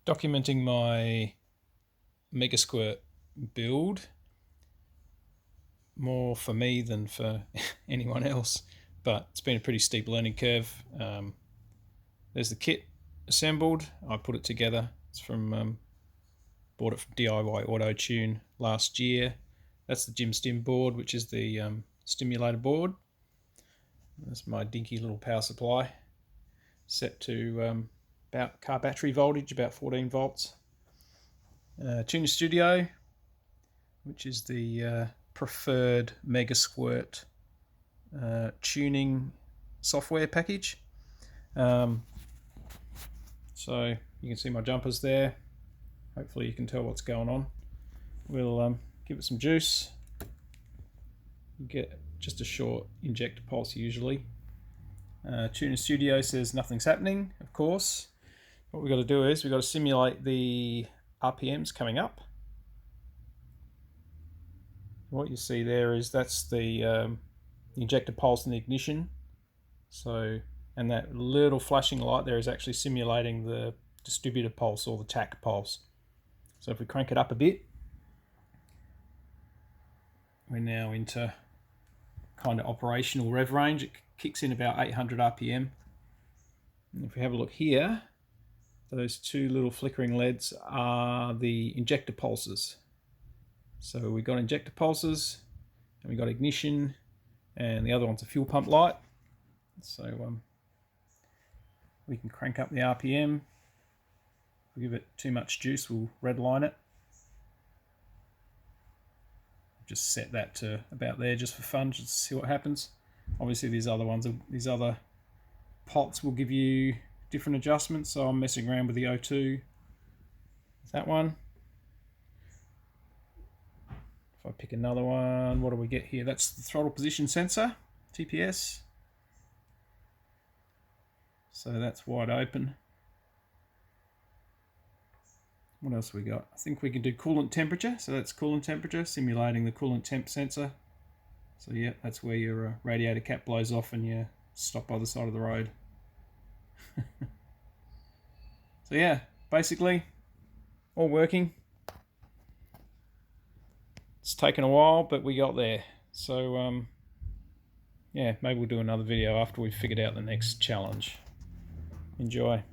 documenting my Megasquirt build, more for me than for anyone else, but it's been a pretty steep learning curve. There's the kit assembled. I put it together. It's from bought it from DIY Auto Tune last year. That's the Jim Stim board, which is the stimulator board. That's my dinky little power supply, set to about car battery voltage, about 14 volts. Tunerstudio, which is the preferred Megasquirt tuning software package. So you can see my jumpers there. Hopefully you can tell what's going on. We'll give it some juice. You get just a short injector pulse usually. Tunerstudio says nothing's happening, of course. What we've got to do is we've got to simulate the RPMs coming up. What you see there is that's the injector pulse and the ignition. So, and that little flashing light there is actually simulating the distributor pulse or the tach pulse. So if we crank it up a bit, we're now into kind of operational rev range. It kicks in about 800 RPM. And if we have a look here, those two little flickering LEDs are the injector pulses. So we've got injector pulses, and we've got ignition, and the other one's a fuel pump light. So we can crank up the RPM. If we give it too much juice, we'll redline it. Just set that to about there just for fun, just to see what happens. Obviously these other ones, these other pots will give you different adjustments, so I'm messing around with the O2. That one. If I pick another one, what do we get here? That's the throttle position sensor, TPS. So that's wide open. What else we got? I think we can do coolant temperature. So that's coolant temperature, simulating the coolant temp sensor. So yeah, that's where your radiator cap blows off and you stop by the side of the road. So yeah, basically all working. It's taken a while, but we got there. So yeah, maybe we'll do another video after we've figured out the next challenge. Enjoy.